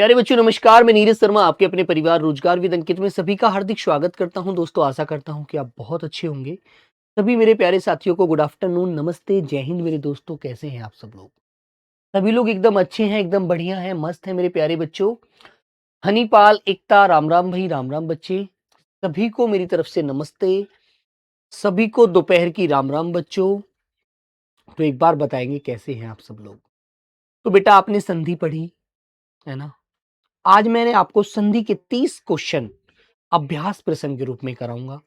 प्यारे बच्चों नमस्कार। मैं नीरज शर्मा आपके अपने परिवार रोजगार विद अंकित में सभी का हार्दिक स्वागत करता हूं। दोस्तों आशा करता हूं कि आप बहुत अच्छे होंगे। सभी मेरे प्यारे साथियों को गुड आफ्टरनून, नमस्ते, जय हिंद। मेरे दोस्तों कैसे हैं आप सब लोग? सभी लोग एकदम अच्छे हैं, एकदम बढ़िया हैं, मस्त हैं मेरे प्यारे बच्चों। हनीपाल, एकता, राम राम भाई, राम राम बच्चे। सभी को मेरी तरफ से नमस्ते। सभी को दोपहर की राम राम बच्चों। तो एक बार बताएंगे कैसे हैं आप सब लोग? तो बेटा आपने संधि पढ़ी है ना? आज मैंने आपको संधि के 30 क्वेश्चन अभ्यास प्रश्न के रूप में कराऊंगा।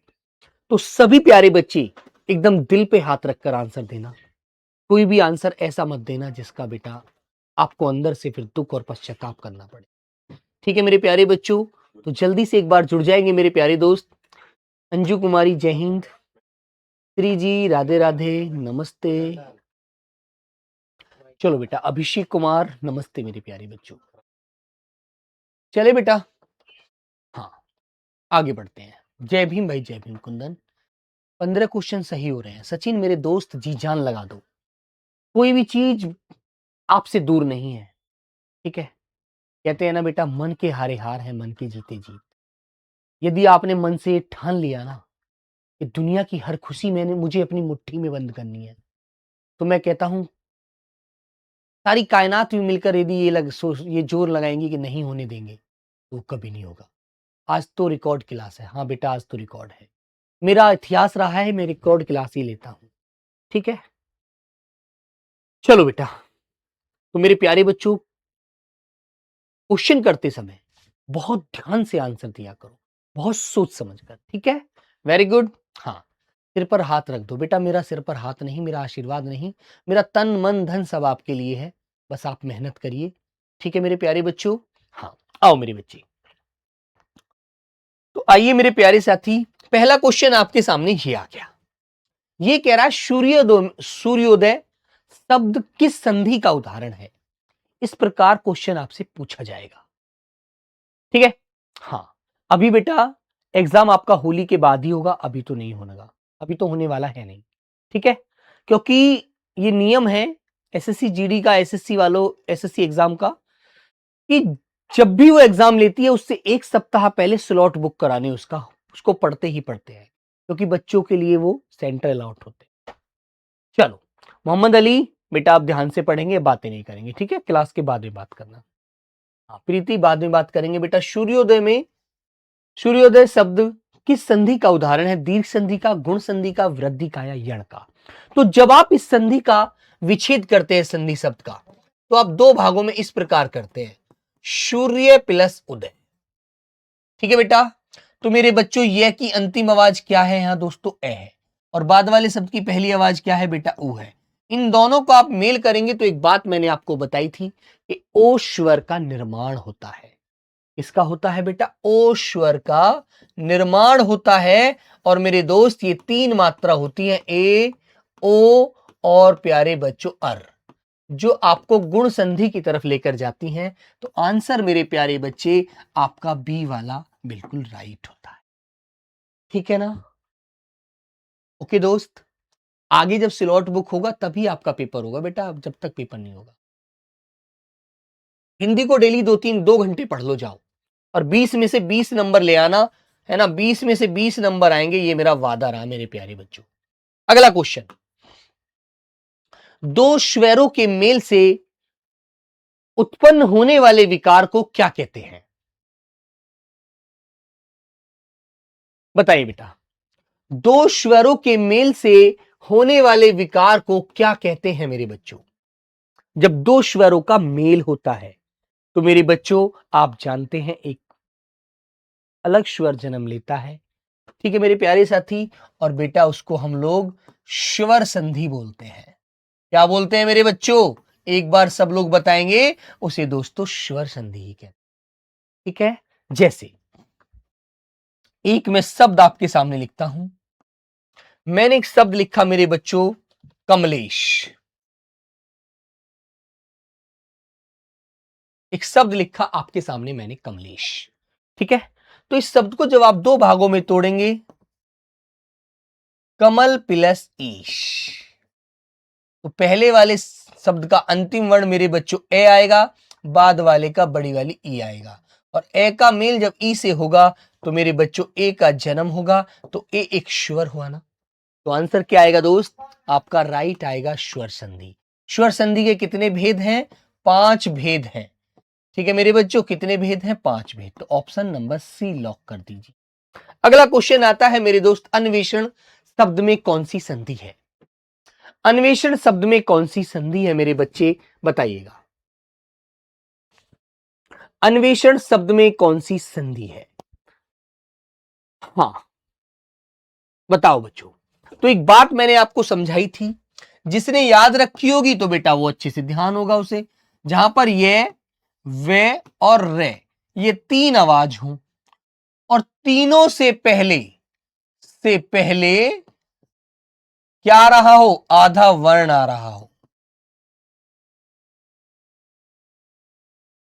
तो सभी प्यारे बच्चे एकदम दिल पे हाथ रखकर आंसर देना। कोई भी आंसर ऐसा मत देना जिसका बेटा आपको अंदर से फिर दुख और पश्चाताप करना पड़े। ठीक है मेरे प्यारे बच्चों? तो जल्दी से एक बार जुड़ जाएंगे मेरे प्यारे दोस्त। अंजू कुमारी जय हिंद, श्री जी राधे राधे, नमस्ते। चलो बेटा अभिषेक कुमार नमस्ते मेरे प्यारे बच्चों। चले बेटा, हाँ आगे बढ़ते हैं। जय भीम भाई, जय भीम कुंदन। 15 क्वेश्चन सही हो रहे हैं। सचिन मेरे दोस्त जी जान लगा दो, कोई भी चीज आपसे दूर नहीं है। ठीक है, कहते हैं ना बेटा, मन के हारे हार है, मन के जीते जीत। यदि आपने मन से ठान लिया ना कि दुनिया की हर खुशी मैंने मुझे अपनी मुट्ठी में बंद करनी है, तो मैं कहता हूं सारी कायनात भी मिलकर यदि ये जोर लगाएंगी कि नहीं होने देंगे, तो कभी नहीं होगा। आज तो रिकॉर्ड क्लास है। हाँ बेटा आज तो रिकॉर्ड है। मेरा इतिहास रहा है, मैं रिकॉर्ड क्लास ही लेता हूं। ठीक है, चलो बेटा। तो मेरे प्यारे बच्चों, क्वेश्चन करते समय बहुत ध्यान से आंसर दिया करो, बहुत सोच समझ कर। ठीक है, वेरी गुड। हाँ, सिर पर हाथ रख दो बेटा। मेरा सिर पर हाथ नहीं, मेरा आशीर्वाद नहीं, मेरा तन मन धन सब आपके लिए है। बस आप मेहनत करिए। ठीक है मेरे प्यारे बच्चों? हाँ, आओ मेरे बच्चे। तो आइए मेरे प्यारे साथी, पहला क्वेश्चन आपके सामने ये आ गया। ये कह रहा है सूर्योदय शब्द किस संधि का उदाहरण है? इस प्रकार क्वेश्चन आपसे पूछा जाएगा। ठीक है, हाँ। अभी बेटा एग्जाम आपका होली के बाद ही होगा, अभी तो नहीं होगा, अभी तो होने वाला है नहीं। ठीक है, क्योंकि ये नियम है एसएससी जीडी का, एसएससी वालों एसएससी एग्जाम का, कि जब भी वो एग्जाम लेती है उससे एक सप्ताह पहले स्लॉट बुक कराने उसका, उसको पढ़ते ही पढ़ते हैं, क्योंकि बच्चों के लिए वो सेंटर अलॉट होते हैं। चलो मोहम्मद अली बेटा, आप ध्यान से पढ़ेंगे, बातें नहीं करेंगे। ठीक है, क्लास के बाद में बात करना। हाँ प्रीति, बाद में बात करेंगे बेटा। सूर्योदय शब्द किस संधि का उदाहरण है? दीर्घ संधि का, गुण संधि का, वृद्धि का या यण का? तो जब आप इस संधि का विच्छेद करते हैं संधि शब्द का, तो आप दो भागों में इस प्रकार करते हैं, सूर्य प्लस उदय। ठीक है बेटा? तो मेरे बच्चों यह की अंतिम आवाज क्या है यहां दोस्तों? ए है। और बाद वाले शब्द की पहली आवाज क्या है बेटा? ऊ है। इन दोनों को आप मेल करेंगे तो एक बात मैंने आपको बताई थी कि ओ स्वर का निर्माण होता है। इसका होता है बेटा? ओ स्वर का निर्माण होता है। और मेरे दोस्त ये तीन मात्रा होती है, ए, ओ और प्यारे बच्चों अर, जो आपको गुण संधि की तरफ लेकर जाती हैं। तो आंसर मेरे प्यारे बच्चे आपका बी वाला बिल्कुल राइट होता है। ठीक है ना? ओके दोस्त, आगे जब स्लॉट बुक होगा तभी आपका पेपर होगा बेटा, जब तक पेपर नहीं होगा। हिंदी को डेली 2 घंटे पढ़ लो जाओ, और 20 में से 20 नंबर ले आना, है ना? 20 में से 20 नंबर आएंगे, ये मेरा वादा रहा मेरे प्यारे बच्चों। अगला क्वेश्चन, दो स्वरों के मेल से उत्पन्न होने वाले विकार को क्या कहते हैं? बताइए बेटा, दो स्वरों के मेल से होने वाले विकार को क्या कहते हैं मेरे बच्चों? जब दो स्वरों का मेल होता है तो मेरे बच्चों आप जानते हैं एक अलग स्वर जन्म लेता है। ठीक है मेरे प्यारे साथी, और बेटा उसको हम लोग स्वर संधि बोलते हैं। क्या बोलते हैं मेरे बच्चों? एक बार सब लोग बताएंगे, उसे दोस्तों स्वर संधि ही कहते हैं। ठीक है, जैसे एक मैं शब्द आपके सामने लिखता हूं। मैंने एक शब्द लिखा मेरे बच्चों, कमलेश। एक शब्द लिखा आपके सामने मैंने, कमलेश। ठीक है, तो इस शब्द को जब आप दो भागों में तोड़ेंगे, कमल प्लस ईश, तो पहले वाले शब्द का अंतिम वर्ण मेरे बच्चों ए आएगा, बाद वाले का बड़ी वाली ई आएगा, और ए का मेल जब ई से होगा तो मेरे बच्चों ए का जन्म होगा, तो ए एक स्वर हुआ ना। तो आंसर क्या आएगा दोस्त, आपका राइट आएगा स्वर संधि। स्वर संधि के कितने भेद हैं, 5 भेद हैं। ठीक है मेरे बच्चों, कितने भेद हैं, 5 भेद। तो ऑप्शन नंबर सी लॉक कर दीजिए। अगला क्वेश्चन आता है मेरे दोस्त, अन्वेषण शब्द में कौन सी संधि है। अन्वेषण शब्द में कौन सी संधि है मेरे बच्चे, बताइएगा। अन्वेषण शब्द में कौन सी संधि है, हाँ बताओ बच्चों। तो एक बात मैंने आपको समझाई थी, जिसने याद रखी होगी तो बेटा वो अच्छे से ध्यान होगा उसे। जहां पर ये, वे और रे, ये 3 आवाज हों और तीनों से पहले क्या आ रहा हो, आधा वर्ण आ रहा हो।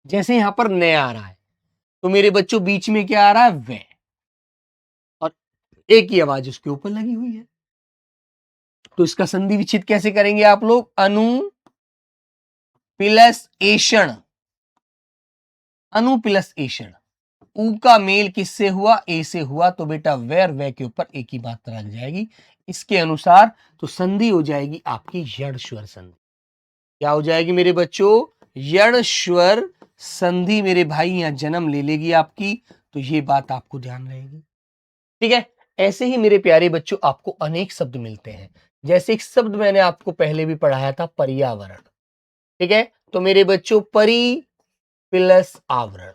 जैसे यहां पर न आ रहा है, तो मेरे बच्चों बीच में क्या आ रहा है, वे, और एक ही आवाज उसके ऊपर लगी हुई है। तो इसका संधि विच्छेद कैसे करेंगे आप लोग, अनु प्लस एषण, अनु प्लस एषण, ऊ का मेल किससे हुआ, ए से हुआ, तो बेटा वेर वे के ऊपर एक ही मात्रा लग जाएगी इसके अनुसार। तो संधि हो जाएगी आपकी यण स्वर संधि। क्या हो जाएगी मेरे बच्चों, यण स्वर संधि मेरे भाई यहां जन्म ले लेगी आपकी। तो ये बात आपको ध्यान रहेगी। ठीक है, ऐसे ही मेरे प्यारे बच्चों आपको अनेक शब्द मिलते हैं। जैसे एक शब्द मैंने आपको पहले भी पढ़ाया था, पर्यावरण। ठीक है, तो मेरे बच्चों परि प्लस आवरण,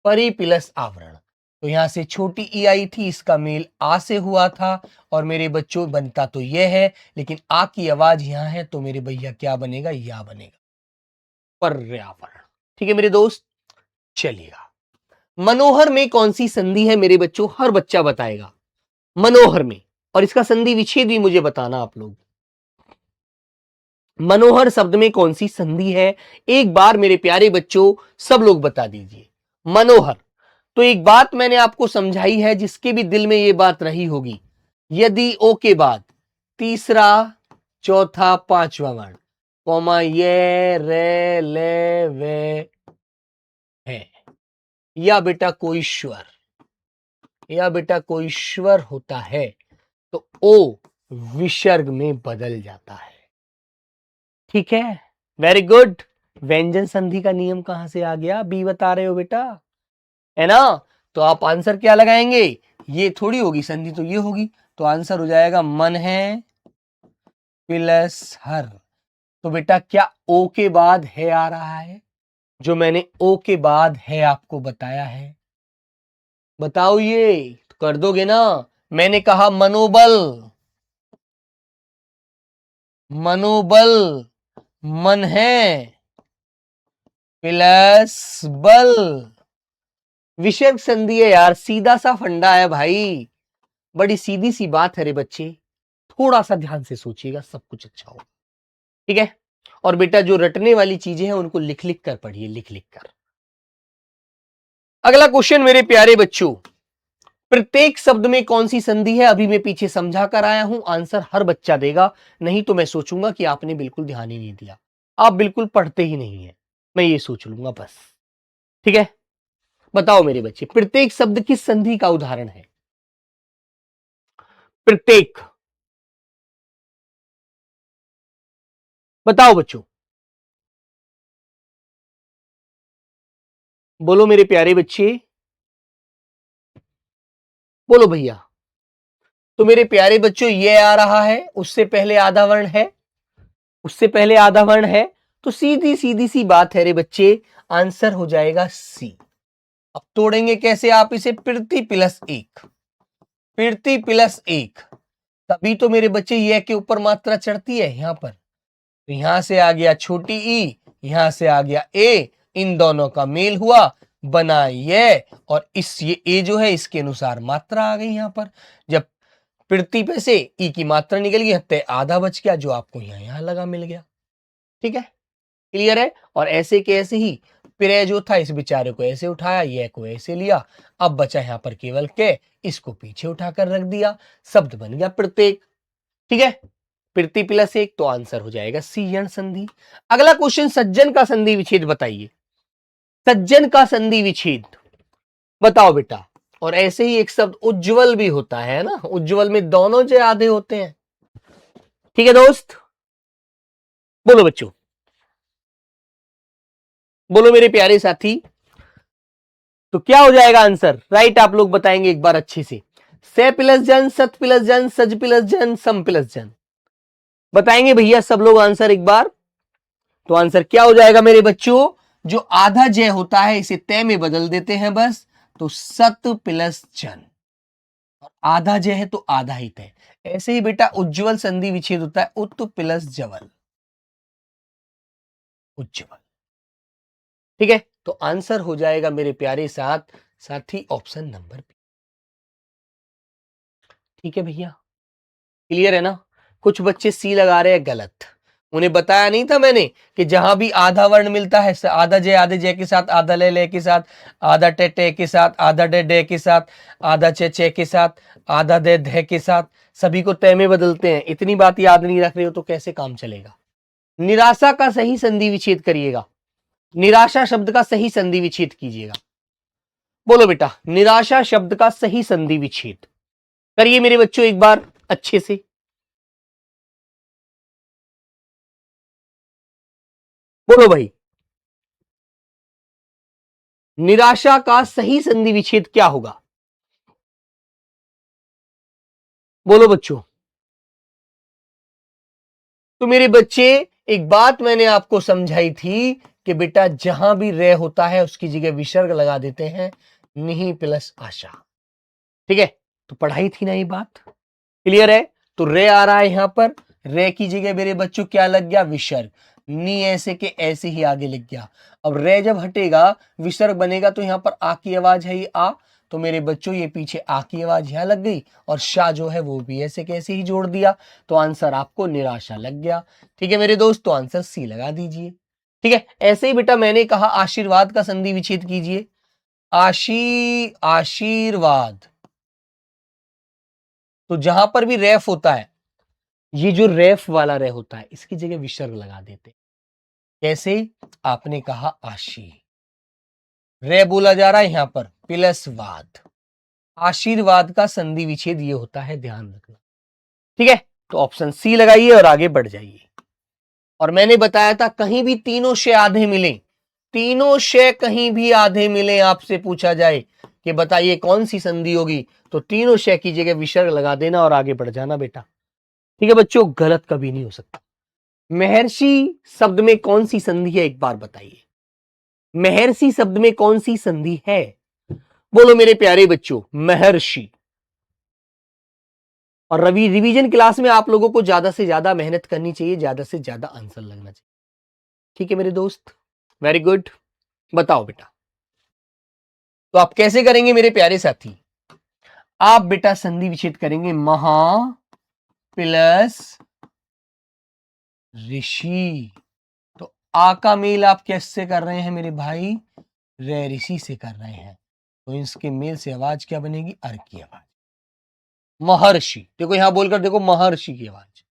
परि प्लस आवरण, तो यहां से छोटी ई आई थी, इसका मेल आ से हुआ था, और मेरे बच्चों बनता तो यह है, लेकिन आ की आवाज यहां है, तो मेरे भैया क्या बनेगा, या बनेगा, पर्यावरण। ठीक है मेरे दोस्त, चलिएगा। मनोहर में कौन सी संधि है मेरे बच्चों, हर बच्चा बताएगा मनोहर में, और इसका संधि विच्छेद भी मुझे बताना आप लोग। मनोहर शब्द में कौन सी संधि है, एक बार मेरे प्यारे बच्चों सब लोग बता दीजिए। मनोहर, तो एक बात मैंने आपको समझाई है, जिसके भी दिल में ये बात रही होगी, यदि ओ के बाद तीसरा चौथा पांचवा वर्ण कौमा ये रे ले वे है, या बेटा कोई स्वर, या बेटा कोई स्वर होता है, तो ओ विसर्ग में बदल जाता है। ठीक है, वेरी गुड। व्यंजन संधि का नियम कहां से आ गया, बी बता रहे हो बेटा, है ना। तो आप आंसर क्या लगाएंगे, ये थोड़ी होगी संधि, तो ये होगी, तो आंसर हो जाएगा मन है प्लस हर। तो बेटा क्या ओ के बाद है आ रहा है, जो मैंने ओ के बाद है आपको बताया है, बताओ ये तो कर दोगे ना। मैंने कहा मनोबल, मनोबल, मन है प्लस बल, विसर्ग संधि है यार, सीधा सा फंडा है भाई, बड़ी सीधी सी बात है रे बच्चे, थोड़ा सा ध्यान से सोचिएगा, सब कुछ अच्छा होगा। ठीक है, और बेटा जो रटने वाली चीजें हैं उनको लिख लिख कर पढ़िए, लिख लिख कर। अगला क्वेश्चन मेरे प्यारे बच्चों, प्रत्येक शब्द में कौन सी संधि है, अभी मैं पीछे समझा कर आया हूं, आंसर हर बच्चा देगा, नहीं तो मैं सोचूंगा कि आपने बिल्कुल ध्यान ही नहीं दिया, आप बिल्कुल पढ़ते ही नहीं है, मैं ये सोच लूंगा बस। ठीक है, बताओ मेरे बच्चे, प्रत्येक शब्द किस संधि का उदाहरण है, प्रत्येक, बताओ बच्चों, बोलो मेरे प्यारे बच्चे, बोलो भैया। तो मेरे प्यारे बच्चों ये आ रहा है, उससे पहले आधा वर्ण है, उससे पहले आधा वर्ण है, तो सीधी सीधी सी बात है रे बच्चे, आंसर हो जाएगा सी। अब तोड़ेंगे कैसे आप इसे, प्रति प्लस एक, प्रति प्लस एक, तभी तो मेरे बच्चे ये के ऊपर मात्रा चढ़ती है यहां पर, तो यहां से आ गया छोटी ई, यहां से आ गया ए, इन दोनों का मेल हुआ, बना ये, और इस ये ए जो है इसके अनुसार मात्रा आ गई यहां पर, जब प्रति पे से ई की मात्रा निकल गई, हत्ते आधा बच गया, जो आपको यहां लगा मिल गया। ठीक है, क्लियर है। और ऐसे के ऐसे ही प्रे जो था, इस बेचारे को ऐसे उठाया, ये को ऐसे लिया, अब बचा यहां पर केवल के, इसको पीछे उठाकर रख दिया, शब्द बन गया प्रत्येक। ठीक है, पृथ्वी प्लस 1, तो आंसर हो जाएगा सी यण संधि। अगला क्वेश्चन, सज्जन का संधि विच्छेद बताइए। सज्जन का संधि विच्छेद बताओ बेटा। और ऐसे ही एक शब्द उज्जवल भी होता है ना, उज्जवल में दोनों जो आधे होते हैं। ठीक है दोस्त, बोलो बच्चों, बोलो मेरे प्यारे साथी। तो क्या हो जाएगा आंसर, राइट आप लोग बताएंगे एक बार अच्छे से। से प्लस जन, सत प्लस जन, सज प्लस जन, सम प्लस जन, बताएंगे भैया सब लोग आंसर एक बार। तो आंसर क्या हो जाएगा मेरे बच्चों, जो आधा जय होता है इसे तय में बदल देते हैं बस, तो सत प्लस जन। आधा जय है तो आधा ही तय। ऐसे ही बेटा उज्जवल संधि विच्छेद होता है उत प्लस जवल, उज्जवल। ठीक है, तो आंसर हो जाएगा मेरे प्यारे साथी ऑप्शन नंबर बी। ठीक है भैया, क्लियर है ना। कुछ बच्चे सी लगा रहे हैं गलत, उन्हें बताया नहीं था मैंने कि जहां भी आधा वर्ण मिलता है, आधा जय आधे जय के साथ, आधा ले ले के साथ, आधा टे टे के साथ, आधा डे डे के साथ, आधा चे चे के साथ, आधा दे धे के साथ, सभी को तय में बदलते हैं। इतनी बात याद नहीं रख रहे हो तो कैसे काम चलेगा। निराशा का सही संधि विच्छेद करिएगा, निराशा शब्द का सही संधि विच्छेद कीजिएगा। बोलो बेटा, निराशा शब्द का सही संधि विच्छेद करिए मेरे बच्चों एक बार अच्छे से। बोलो भाई, निराशा का सही संधि विच्छेद क्या होगा, बोलो बच्चों। तो मेरे बच्चे, एक बात मैंने आपको समझाई थी कि बेटा जहां भी रे होता है उसकी जगह विसर्ग लगा देते हैं, नहीं प्लस आशा। ठीक है, तो पढ़ाई थी ना ये बात, क्लियर है। तो रे आ रहा है यहां पर, रे की जगह मेरे बच्चों क्या लग गया, विसर्ग। नी ऐसे के ऐसे ही आगे लग गया। अब रे जब हटेगा विसर्ग बनेगा, तो यहां पर आ की आवाज है ये आ, तो मेरे बच्चों ये पीछे आ की आवाज यहां लग गई, और शाह जो है वो भी ऐसे कैसे ही जोड़ दिया, तो आंसर आपको निराशा लग गया। ठीक है मेरे दोस्त, तो आंसर सी लगा दीजिए। ठीक है, ऐसे ही बेटा मैंने कहा आशीर्वाद का संधि विच्छेद कीजिए। आशीर्वाद, तो जहां पर भी रेफ होता है, ये जो रेफ वाला रे होता है इसकी जगह विसर्ग लगा देते। कैसे, आपने कहा आशी, रे बोला जा रहा है यहां पर प्लस वाद, आशीर्वाद का संधि विच्छेद ये होता है, ध्यान रखना। ठीक है, तो ऑप्शन सी लगाइए और आगे बढ़ जाइए। और मैंने बताया था कहीं भी तीनों शे आधे मिले, तीनों शे कहीं भी आधे मिले, आपसे पूछा जाए कि बताइए कौन सी संधि होगी, तो तीनों शे की जगह विसर्ग लगा देना और आगे बढ़ जाना बेटा। ठीक है बच्चों, गलत कभी नहीं हो सकता। महर्षि शब्द में कौन सी संधि है एक बार बताइए, महर्षि शब्द में कौन सी संधि है, बोलो मेरे प्यारे बच्चों, महर्षि। और रवि रिवीजन क्लास में आप लोगों को ज्यादा से ज्यादा मेहनत करनी चाहिए, ज्यादा से ज्यादा आंसर लगना चाहिए। ठीक है मेरे दोस्त, वेरी गुड। बताओ बेटा, तो आप कैसे करेंगे मेरे प्यारे साथी, आप बेटा संधि विच्छेद करेंगे महा प्लस ऋषि। तो आ का मेल आप कैसे कर रहे हैं मेरे भाई, रे ऋषि से कर रहे हैं, तो इसके मेल से आवाज क्या बनेगी, अर की आवाज, महर्षि। देखो यहां बोलकर देखो, महर्षि की आवाज।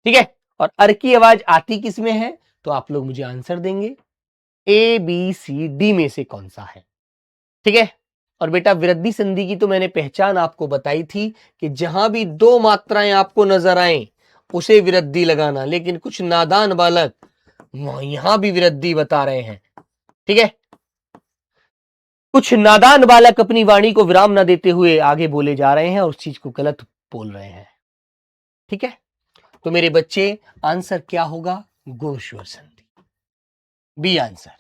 ठीक है, और अर की आवाज आती किस में है, तो आप लोग मुझे आंसर देंगे ए बी सी डी में से कौन सा है। ठीक है, और बेटा वृद्धि संधि की तो मैंने पहचान आपको बताई थी कि जहां भी दो मात्राएं आपको नजर आए उसे वृद्धि लगाना, लेकिन कुछ नादान बालक यहां भी वृद्धि बता रहे हैं। ठीक है, कुछ नादान बालक अपनी वाणी को विराम न देते हुए आगे बोले जा रहे हैं और उस चीज को गलत बोल रहे हैं। ठीक है, तो मेरे बच्चे आंसर क्या होगा, गोश्वर संधि, बी आंसर।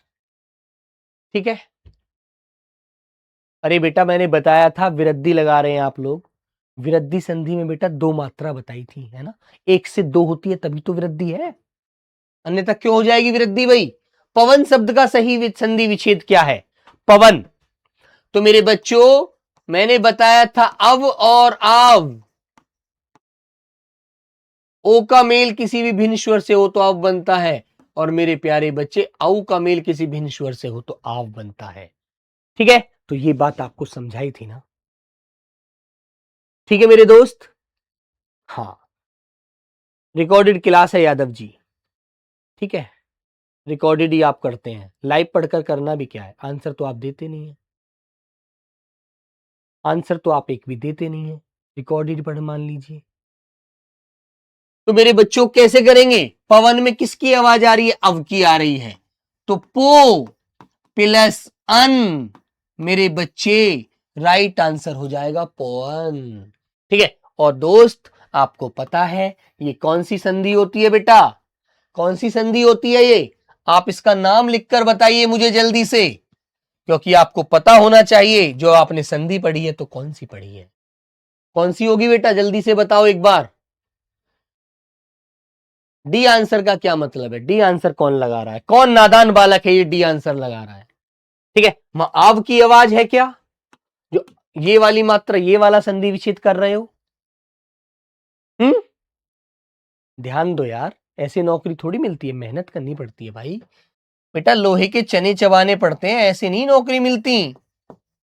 ठीक है, अरे बेटा मैंने बताया था वृद्धि लगा रहे हैं आप लोग, वृद्धि संधि में बेटा दो मात्रा बताई थी है ना, एक से दो होती है तभी तो वृद्धि है, अन्यथा क्यों हो जाएगी वृद्धि भाई। पवन शब्द का सही संधि विच्छेद क्या है, पवन। तो मेरे बच्चों मैंने बताया था अव और आव, ओ का मेल किसी भी भिन्न स्वर से हो तो आव बनता है, और मेरे प्यारे बच्चे औ का मेल किसी भिन्न स्वर से हो तो आव बनता है। ठीक है, तो ये बात आपको समझाई थी ना। ठीक है मेरे दोस्त, हाँ रिकॉर्डेड क्लास है यादव जी, ठीक है, रिकॉर्डेड ही आप करते हैं, लाइव पढ़कर करना भी क्या है, आंसर तो आप देते नहीं है, आंसर तो आप एक भी देते नहीं है, रिकॉर्डेड पढ़ मान लीजिए। तो मेरे बच्चों कैसे करेंगे, पवन में किसकी आवाज आ रही है, अव की आ रही है, तो पो प्लस अन मेरे बच्चे राइट आंसर हो जाएगा पवन, ठीक है। और दोस्त आपको पता है ये कौन सी संधि होती है बेटा, कौन सी संधि होती है ये, आप इसका नाम लिखकर बताइए मुझे जल्दी से, क्योंकि आपको पता होना चाहिए जो आपने संधि पढ़ी है तो कौन सी पढ़ी है, कौन सी होगी बेटा, जल्दी से बताओ एक बार। डी आंसर का क्या मतलब है, डी आंसर कौन लगा रहा है, कौन नादान बालक है ये डी आंसर लगा रहा है, ठीक है। आव की आवाज है क्या, जो ये वाली मात्रा ये वाला संधि विच्छेद कर रहे हो, ध्यान दो यार, ऐसे नौकरी थोड़ी मिलती है, मेहनत करनी पड़ती है भाई, बेटा लोहे के चने चबाने पड़ते हैं, ऐसे नहीं नौकरी मिलती।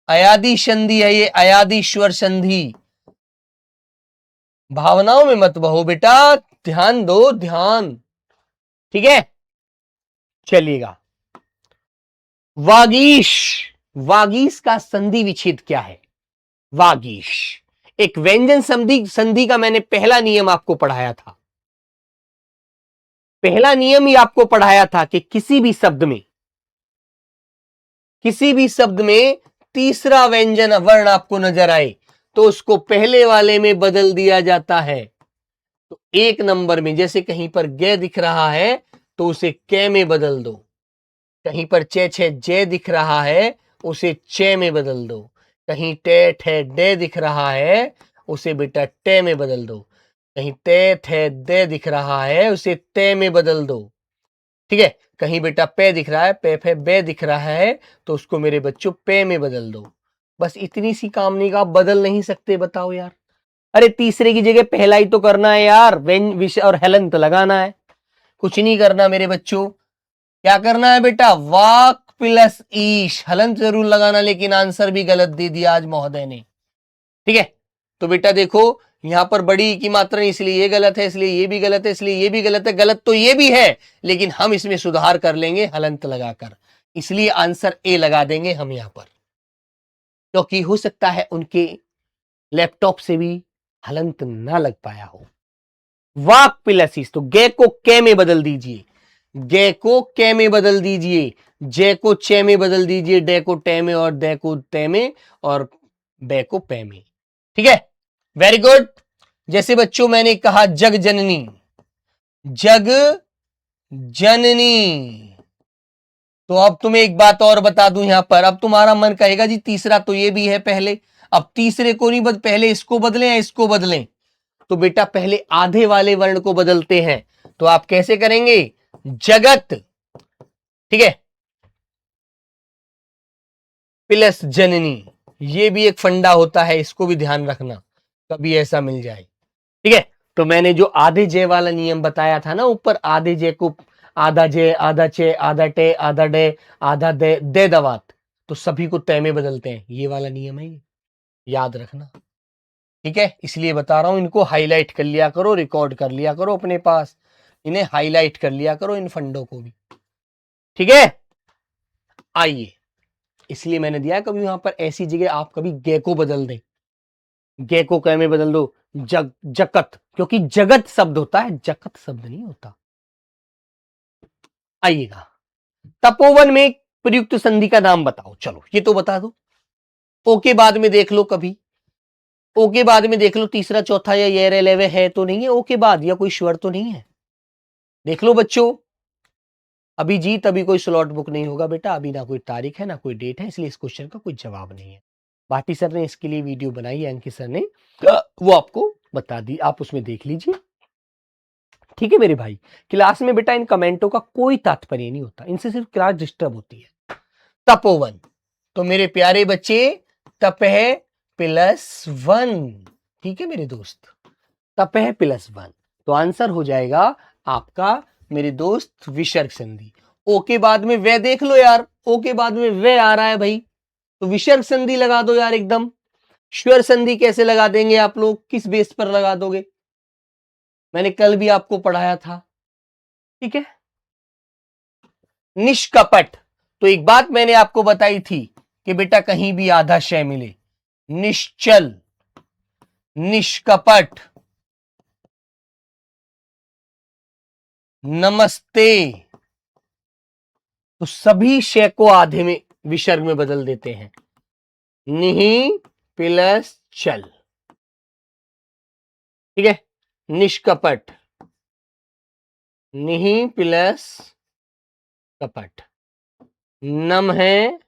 अयादी संधि है ये, अयादी स्वर संधि, भावनाओं में मत बहो बेटा, ध्यान दो ध्यान, ठीक है। चलिएगा, वागीश, वागीश का संधि विच्छेद क्या है, वागीश एक व्यंजन संधि, संधि का मैंने पहला नियम आपको पढ़ाया था, पहला नियम ही आपको पढ़ाया था कि किसी भी शब्द में, किसी भी शब्द में तीसरा व्यंजन वर्ण आपको नजर आए तो उसको पहले वाले में बदल दिया जाता है। तो एक नंबर में जैसे कहीं पर गे दिख रहा है तो उसे कै में बदल दो, कहीं पर चे छे जे दिख रहा है उसे चे में बदल दो, कहीं टे ठे डे दिख रहा है उसे बेटा टे में बदल दो, कहीं ते थे दे दिख रहा है उसे ते में बदल दो, ठीक है। कहीं बेटा पे दिख रहा है, पे फे बे दिख रहा है तो उसको मेरे बच्चों पे में बदल दो, बस इतनी सी काम नहीं का, आप बदल नहीं सकते, बताओ यार, अरे तीसरे की जगह पहला ही तो करना है यार, वेन विष और हेलन तो लगाना है, कुछ नहीं करना मेरे बच्चों, क्या करना है बेटा, वाक प्लस ईश, हलन जरूर लगाना, लेकिन आंसर भी गलत दे दिया आज महोदय ने, ठीक है। तो बेटा देखो यहां पर बड़ी की मात्रा इसलिए ये गलत है, इसलिए ये भी गलत है, इसलिए ये भी गलत है, गलत तो ये भी है लेकिन हम इसमें सुधार कर लेंगे हलंत लगाकर, इसलिए आंसर ए लगा देंगे हम यहां पर, क्योंकि हो सकता है उनके लैपटॉप से भी हलंत ना लग पाया हो। वाक पिलसिस, तो गे को कै में बदल दीजिए, गे को कै में बदल दीजिए, जे को चे में बदल दीजिए, डे को टे में और दे को ते में और बे को पे में, ठीक है, वेरी गुड। जैसे बच्चों मैंने कहा जग जननी, जग जननी, तो अब तुम्हें एक बात और बता दूं यहां पर, अब तुम्हारा मन कहेगा जी तीसरा तो ये भी है पहले, अब तीसरे को नहीं पहले इसको बदलें या इसको बदलें, तो बेटा पहले आधे वाले वर्ण को बदलते हैं, तो आप कैसे करेंगे, जगत, ठीक है, प्लस जननी, ये भी एक फंडा होता है, इसको भी ध्यान रखना कभी ऐसा मिल जाए, ठीक है। तो मैंने जो आधे जे वाला नियम बताया था ना ऊपर, आधे जे को आधा जे आधा चे आधा टे आधा डे आधा दे दवात, तो सभी को तय में बदलते हैं, ये वाला नियम है, ये याद रखना, ठीक है, इसलिए बता रहा हूं, इनको हाईलाइट कर लिया करो, रिकॉर्ड कर लिया करो अपने पास, इन्हें हाईलाइट कर लिया करो इन फंडों को भी, ठीक है। आइए, इसलिए मैंने दिया कभी वहां पर ऐसी जगह आप कभी गे को बदल दें, गे को कै में बदल दो, जगत, क्योंकि जगत शब्द होता है, जगत शब्द नहीं होता। आइएगा, तपोवन में प्रयुक्त संधि का नाम बताओ, चलो ये तो बता दो, ओ के बाद में देख लो कभी, ओ के बाद में देख लो तीसरा चौथा या ये रे लेवे है तो नहीं है, ओ के बाद या कोई स्वर तो नहीं है, देख लो बच्चों, अभी जीत अभी कोई स्लॉट बुक नहीं होगा बेटा, अभी ना कोई तारीख है ना कोई डेट है, इसलिए इस क्वेश्चन का कोई जवाब नहीं है। भाटी सर ने इसके लिए वीडियो बनाई है, अंकित सर ने, वो आपको बता दी, आप उसमें देख लीजिए, ठीक है मेरे भाई। क्लास में बेटा इन कमेंटों का कोई तात्पर्य नहीं होता, इनसे सिर्फ क्लास डिस्टर्ब होती है। तपोवन, तो मेरे प्यारे बच्चे तपह प्लस वन, ठीक है मेरे दोस्त, तपह प्लस वन, तो आंसर हो जाएगा आपका मेरे दोस्त विसर्ग संधि। ओ के बाद में वे देख लो यार, ओ के बाद में वे आ रहा है भाई, तो विसर्ग संधि लगा दो यार एकदम। स्वर संधि कैसे लगा देंगे आप लोग, किस बेस पर लगा दोगे, मैंने कल भी आपको पढ़ाया था, ठीक है। निष्कपट, तो एक बात मैंने आपको बताई थी कि बेटा कहीं भी आधा शय मिले, निश्चल, निष्कपट, नमस्ते, तो सभी शय को आधे में विसर्ग में बदल देते हैं। निहि प्लस चल, ठीक है। निष्कपट, निहि प्लस कपट, नम है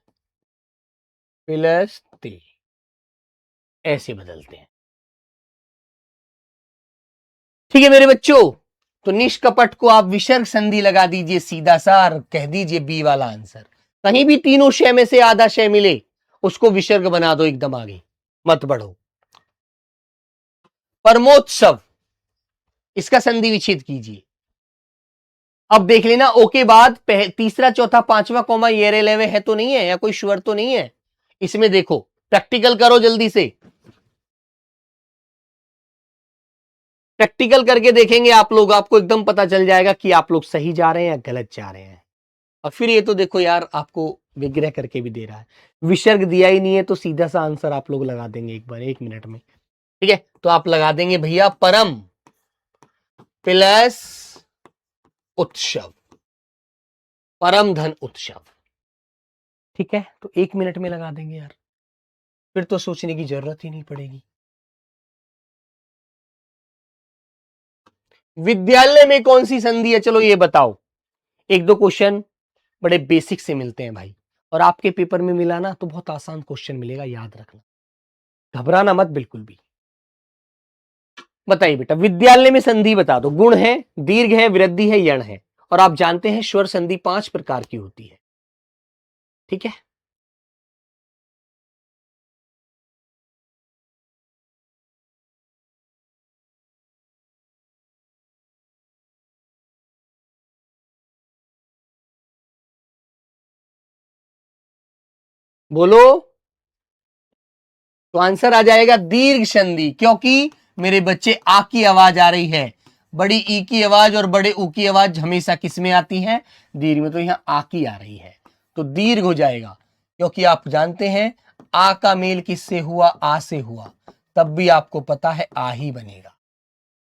प्लस ते, ऐसे बदलते हैं, ठीक है मेरे बच्चों। तो निष्कपट को आप विसर्ग संधि लगा दीजिए सीधा सा और कह दीजिए बी वाला आंसर। कहीं भी तीनों शय में से आधा शय मिले उसको विसर्ग बना दो, एकदम आगे मत बढ़ो। परमोत्सव, इसका संधि विच्छेद कीजिए। अब देख लेना ओ के बाद तीसरा चौथा पांचवा कॉमा ये लेवे है तो नहीं है, या कोई श्वर तो नहीं है इसमें। देखो प्रैक्टिकल करो जल्दी से, प्रैक्टिकल करके देखेंगे आप लोग, आपको एकदम पता चल जाएगा कि आप लोग सही जा रहे हैं या गलत जा रहे हैं। और फिर ये तो देखो यार, आपको विग्रह करके भी दे रहा है, विसर्ग दिया ही नहीं है तो सीधा सा आंसर आप लोग लगा देंगे एक बार 1 मिनट में, ठीक है। तो आप लगा देंगे भैया परम प्लस उत्सव, परम धन उत्सव, ठीक है। तो 1 मिनट में लगा देंगे यार, फिर तो सोचने की जरूरत ही नहीं पड़ेगी। विद्यालय में कौन सी संधि है, चलो ये बताओ। एक दो क्वेश्चन बड़े बेसिक से मिलते हैं भाई, और आपके पेपर में मिला ना तो बहुत आसान क्वेश्चन मिलेगा, याद रखना, घबराना मत बिल्कुल भी। बताइए बेटा, विद्यालय में संधि बता दो। गुण है, दीर्घ है, वृद्धि है, यण है, और आप जानते हैं स्वर संधि 5 प्रकार की होती है, ठीक है। बोलो, तो आंसर आ जाएगा दीर्घ संधि, क्योंकि मेरे बच्चे आ की आवाज आ रही है, बड़ी ई की आवाज और बड़े ऊ की आवाज हमेशा किस में आती है, दीर्घ में, तो यहां आ की आ रही है तो दीर्घ हो जाएगा। क्योंकि आप जानते हैं आ का मेल किससे हुआ, आ से हुआ, तब भी आपको पता है आ ही बनेगा।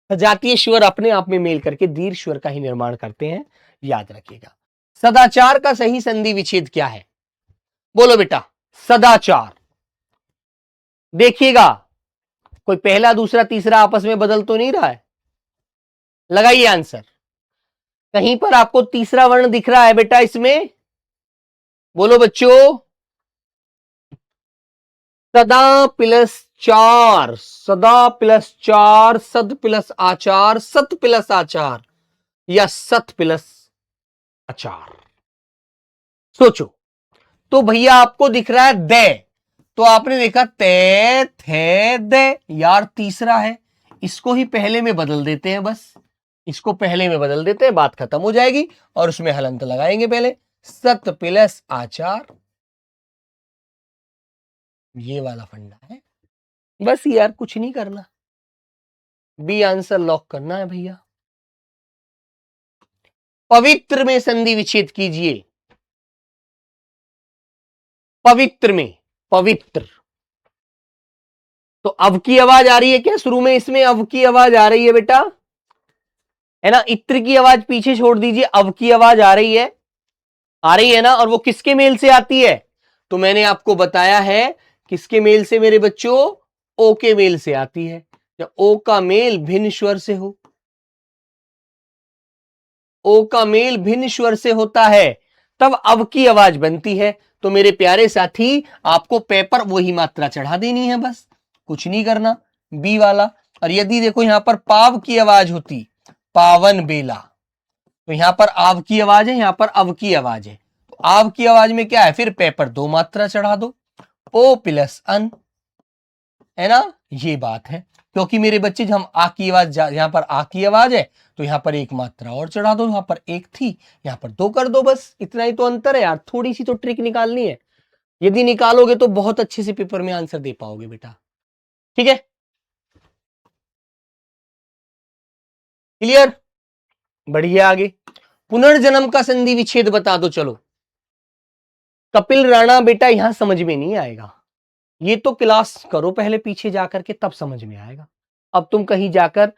सजातीय स्वर अपने आप में मेल करके दीर्घ स्वर का ही निर्माण करते हैं, याद रखिएगा। सदाचार का सही संधि विच्छेद क्या है, बोलो बेटा। सदाचार, देखिएगा कोई पहला दूसरा तीसरा आपस में बदल तो नहीं रहा है, लगाइए आंसर। कहीं पर आपको तीसरा वर्ण दिख रहा है बेटा इसमें, बोलो बच्चों। सदा प्लस चार, सदा प्लस चार, सद प्लस आचार, सत प्लस आचार, या सत प्लस आचार, सोचो। तो भैया आपको दिख रहा है दे, तो आपने देखा ते थे दे, यार तीसरा है, इसको ही पहले में बदल देते हैं, बस इसको पहले में बदल देते हैं, बात खत्म हो जाएगी, और उसमें हलंत लगाएंगे पहले, सत प्लस आचार, ये वाला फंडा है, बस यार कुछ नहीं करना, बी आंसर लॉक करना है भैया। पवित्र में संधि विच्छेद कीजिए, पवित्र में, पवित्र, तो अब की आवाज आ रही है क्या शुरू में, इसमें अब की आवाज आ रही है बेटा, है ना। इत्र की आवाज पीछे छोड़ दीजिए, अब की आवाज आ रही है, आ रही है ना, और वो किसके मेल से आती है, तो मैंने आपको बताया है किसके मेल से मेरे बच्चों, ओ के मेल से आती है। जब ओ का मेल भिन्न स्वर से हो, ओ का मेल भिन्न स्वर से होता है, तब अब की आवाज बनती है। तो मेरे प्यारे साथी, आपको पेपर वही मात्रा चढ़ा देनी है, बस कुछ नहीं करना, बी वाला। और यदि देखो यहां पर पाव की आवाज होती, पावन बेला, तो यहां पर आव की आवाज है, यहां पर अब की आवाज है, तो आव की आवाज में क्या है, फिर पेपर 2 मात्रा चढ़ा दो, ओ प्लस अन, है ना, ये बात है। क्योंकि मेरे बच्चे जब हम आ की आवाज, यहां पर आ की आवाज है तो यहां पर एक मात्रा और चढ़ा दो, यहां पर एक थी, यहां पर 2 कर दो, बस इतना ही तो अंतर है यार, थोड़ी सी तो ट्रिक निकालनी है, यदि निकालोगे तो बहुत अच्छे से पेपर में आंसर दे पाओगे बेटा, ठीक है। क्लियर? बढ़िया, आगे पुनर्जन्म का संधि विच्छेद बता दो। चलो कपिल राणा बेटा यहां समझ में नहीं आएगा, ये तो क्लास करो पहले पीछे जाकर के, तब समझ में आएगा। अब तुम कहीं जाकर,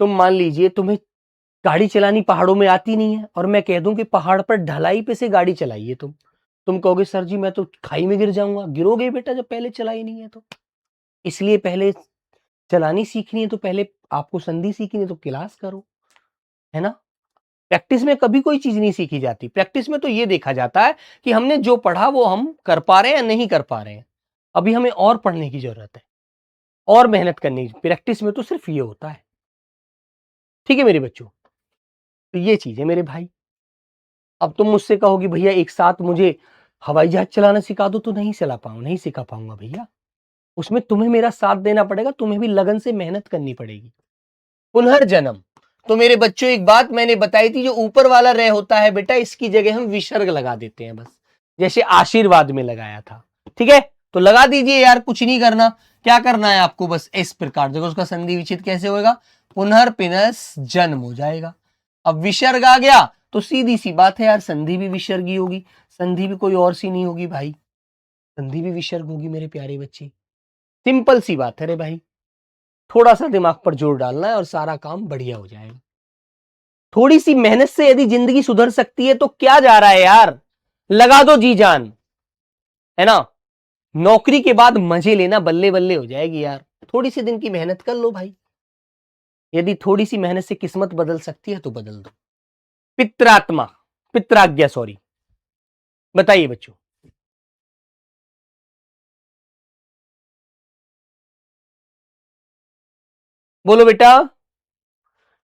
तुम मान लीजिए तुम्हें गाड़ी चलानी पहाड़ों में आती नहीं है और मैं कह दूं कि पहाड़ पर ढलाई पे से गाड़ी चलाइए, तुम कहोगे सर जी मैं तो खाई में गिर जाऊंगा। गिरोगे बेटा जब पहले चलाई नहीं है तो। इसलिए पहले चलानी सीखनी है तो पहले आपको संधि सीखनी है तो क्लास करो, है ना। प्रैक्टिस में कभी कोई चीज नहीं सीखी जाती। प्रैक्टिस में तो ये देखा जाता है कि हमने जो पढ़ा वो हम कर पा रहे हैं या नहीं कर पा रहे हैं। अभी हमें और पढ़ने की जरूरत है और मेहनत करनी। प्रैक्टिस में तो सिर्फ ये होता है। ठीक है मेरे बच्चों, तो ये चीज है मेरे भाई। अब तुम मुझसे कहोगे भैया एक साथ मुझे हवाई जहाज चलाना सिखा दो, तो नहीं नहीं सिखा पाऊंगा भैया। उसमें तुम्हें मेरा साथ देना पड़ेगा, तुम्हें भी लगन से मेहनत करनी पड़ेगी। पुनर्जन्म, तो मेरे बच्चों एक बात मैंने बताई थी, जो ऊपर वाला रे होता है बेटा इसकी जगह हम विसर्ग लगा देते हैं बस, जैसे आशीर्वाद में लगाया था। ठीक है, तो लगा दीजिए यार, कुछ नहीं करना। क्या करना है आपको, बस इस प्रकार देखो उसका संधि विच्छेद कैसे होगा, पुनर्पिनस जन्म हो जाएगा। अब विसर्ग आ गया तो सीधी सी बात है यार, संधि भी विसर्गी होगी। संधि भी कोई और सी नहीं होगी भाई, संधि भी विसर्ग होगी मेरे प्यारे बच्चे। सिंपल सी बात है रे भाई, थोड़ा सा दिमाग पर जोर डालना है और सारा काम बढ़िया हो जाएगा। थोड़ी सी मेहनत से यदि जिंदगी सुधर सकती है तो क्या जा रहा है यार, लगा दो जी जान, है ना। नौकरी के बाद मजे लेना बल्ले बल्ले हो जाएगी यार। थोड़ी सी दिन की मेहनत कर लो भाई, यदि थोड़ी सी मेहनत से किस्मत बदल सकती है तो बदल दो। पित्रात्मा, पित्राज्ञा सॉरी, बताइए बच्चों। बोलो बेटा।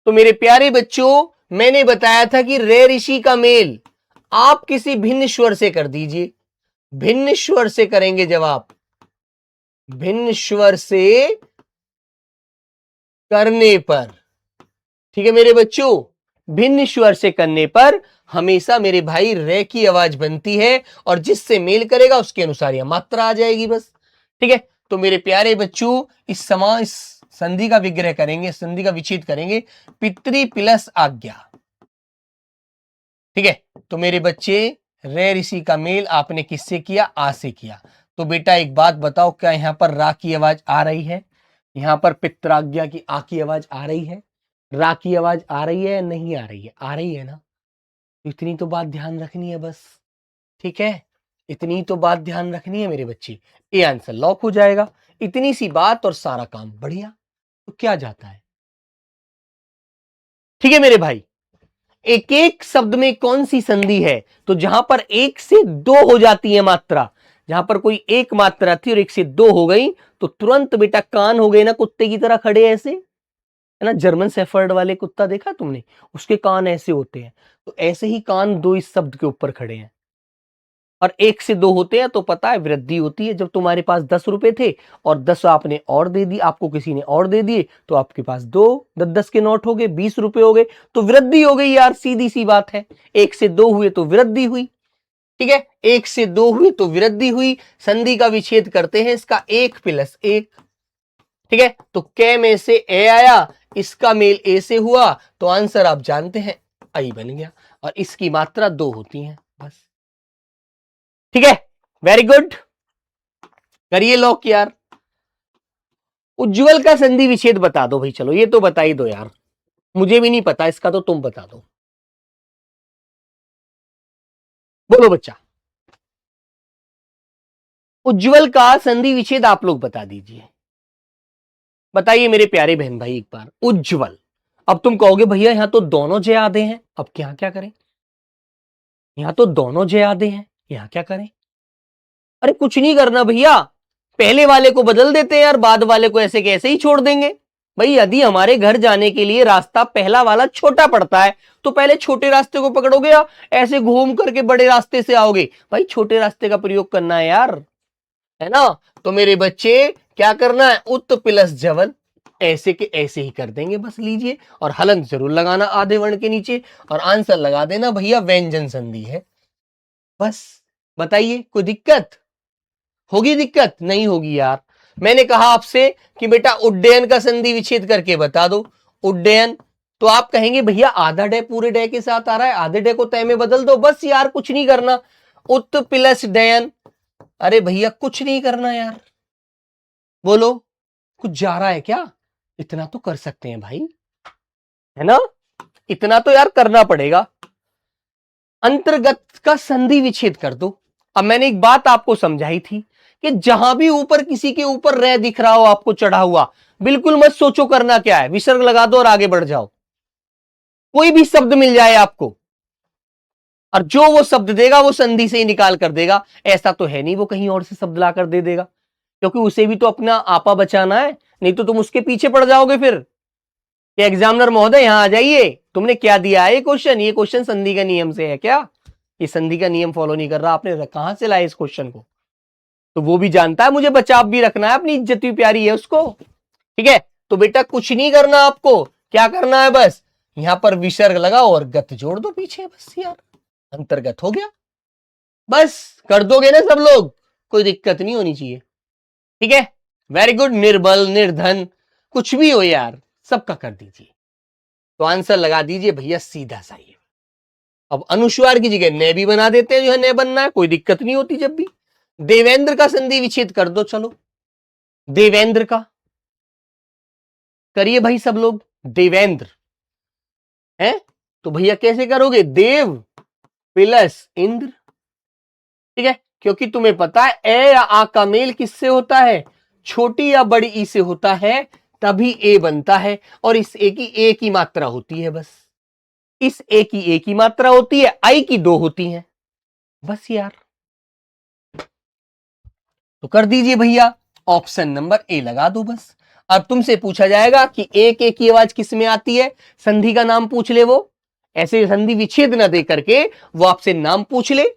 तो मेरे प्यारे बच्चों, मैंने बताया था कि रे ऋषि का मेल आप किसी भिन्न स्वर से कर दीजिए। भिन्न स्वर से करेंगे जब आप, भिन्न स्वर से करने पर, ठीक है मेरे बच्चों, भिन्न स्वर से करने पर हमेशा मेरे भाई रे की आवाज बनती है और जिससे मेल करेगा उसके अनुसार यह मात्रा आ जाएगी बस। ठीक है, तो मेरे प्यारे बच्चों इस संधि का विग्रह करेंगे, संधि का विच्छेद करेंगे पितृ प्लस आज्ञा। ठीक है, तो मेरे बच्चे रे ऋषि का मेल आपने किससे किया, आ से किया। तो बेटा एक बात बताओ, क्या यहां पर रा की आवाज आ रही है, यहां पर पित्राज्ञा की आ की आवाज आ रही है, रा की आवाज आ रही है या नहीं आ रही है, आ रही है ना। इतनी तो बात ध्यान रखनी है बस। ठीक है, इतनी तो बात ध्यान रखनी है मेरे बच्चे, ये आंसर लॉक हो जाएगा। इतनी सी बात और सारा काम बढ़िया। तो क्या जाता है। ठीक है मेरे भाई, एक एक शब्द में कौन सी संधि है, तो जहां पर एक से दो हो जाती है मात्रा, जहां पर कोई एक मात्रा थी और एक से दो हो गई, तो तुरंत बेटा कान हो गए ना कुत्ते की तरह खड़े ऐसे, है ना। जर्मन शेफर्ड वाले कुत्ता देखा तुमने, उसके कान ऐसे होते हैं, तो ऐसे ही कान दो इस शब्द के ऊपर खड़े हैं। और एक से दो होते हैं तो पता है वृद्धि होती है। जब तुम्हारे पास 10 रुपए थे और 10 आपने और दे दी, आपको किसी ने और दे दिए, तो आपके पास दो 10-10 के नोट हो गए, 20 रुपए हो गए, तो वृद्धि हो गई यार, सीधी सी बात है। एक से दो हुए तो वृद्धि हुई। ठीक है, एक से दो हुए तो वृद्धि हुई। संधि का विच्छेद करते हैं इसका 1+1। ठीक है, तो कै में से ए आया, इसका मेल ए से हुआ, तो आंसर आप जानते हैं आई बन गया। और इसकी मात्रा दो होती है बस। ठीक है, वेरी गुड, करिए लॉक यार। उज्जवल का संधि विच्छेद बता दो भाई, चलो ये तो बता ही दो यार, मुझे भी नहीं पता इसका, तो तुम बता दो। बोलो बच्चा, उज्जवल का संधि विच्छेद आप लोग बता दीजिए। बताइए मेरे प्यारे बहन भाई एक बार, उज्जवल। अब तुम कहोगे भैया यहां तो दोनों जय आधे हैं, अब क्या क्या करें, यहां तो दोनों जय आधे हैं, यहां क्या करें। अरे कुछ नहीं करना भैया, पहले वाले को बदल देते हैं यार, बाद वाले को ऐसे कैसे ही छोड़ देंगे। भाई यदि हमारे घर जाने के लिए रास्ता पहला वाला छोटा पड़ता है, तो पहले छोटे रास्ते को पकड़ोगे या ऐसे घूम करके बड़े रास्ते से आओगे। भाई छोटे रास्ते का प्रयोग करना है यार, है ना। तो मेरे बच्चे क्या करना है, उत्त प्लस जवल, ऐसे के ऐसे ही कर देंगे बस। लीजिए, और हलंत जरूर लगाना आधे वर्ण के नीचे, और आंसर लगा देना भैया व्यंजन संधि है बस। बताइए कोई दिक्कत होगी, दिक्कत नहीं होगी यार। मैंने कहा आपसे कि बेटा उड्डयन का संधि विच्छेद करके बता दो, उड्डयन। तो आप कहेंगे भैया आधा डे पूरे डे के साथ आ रहा है, आधे डे को तय में बदल दो, बस यार कुछ नहीं करना। उत प्लस डयन, अरे भैया कुछ नहीं करना यार, बोलो कुछ जा रहा है क्या? इतना तो कर सकते हैं भाई, है ना, इतना तो यार करना पड़ेगा। अंतर्गत का संधि विच्छेद कर दो। अब मैंने एक बात आपको समझाई थी कि जहां भी ऊपर किसी के ऊपर रह दिख रहा हो आपको चढ़ा हुआ, बिल्कुल मत सोचो करना क्या है, विसर्ग लगा दो और आगे बढ़ जाओ। कोई भी शब्द मिल जाए आपको, और जो वो शब्द देगा वो संधि से ही निकाल कर देगा। ऐसा तो है नहीं वो कहीं और से शब्द लाकर दे देगा, क्योंकि उसे भी तो अपना आपा बचाना है, नहीं तो तुम उसके पीछे पड़ जाओगे फिर। एग्जामिनर महोदय यहां आ जाइए, तुमने क्या दिया है ये क्वेश्चन संधि का नियम से है क्या? ये संधि का नियम फॉलो नहीं कर रहा, आपने कहां से लाया इस क्वेश्चन को? तो वो भी जानता है मुझे बचाव भी रखना है, अपनी इज्जत भी प्यारी है उसको। ठीक है, तो बेटा कुछ नहीं करना आपको, क्या करना है बस यहां पर विसर्ग लगाओ और गत जोड़ दो पीछे, बस यार अंतर्गत हो गया। बस कर दोगे ना सब लोग, कोई दिक्कत नहीं होनी चाहिए। ठीक है, वेरी गुड। निर्बल, निर्धन, कुछ भी हो यार, सबका कर दीजिए। तो आंसर लगा दीजिए भैया सीधा सा ही। अब अनुस्वार की जगह ने भी बना देते हैं, जो है ने बनना है, कोई दिक्कत नहीं होती। जब भी देवेंद्र का संधि विच्छेद कर दो, चलो देवेंद्र का करिए भाई सब लोग। देवेंद्र है तो भैया कैसे करोगे? देव प्लस इंद्र। ठीक है, क्योंकि तुम्हें पता है ए या आ का मेल किससे होता है? छोटी या बड़ी ई से होता है, तभी ए बनता है। और इस ए की एक ही मात्रा होती है, बस इस ए की एक ही मात्रा होती है, आई की दो होती हैं, बस यार। तो कर दीजिए भैया, ऑप्शन नंबर ए लगा दो बस। अब तुमसे पूछा जाएगा कि एक एक की आवाज किस में आती है, संधि का नाम पूछ ले वो, ऐसे संधि विच्छेद ना दे करके वो आपसे नाम पूछ ले,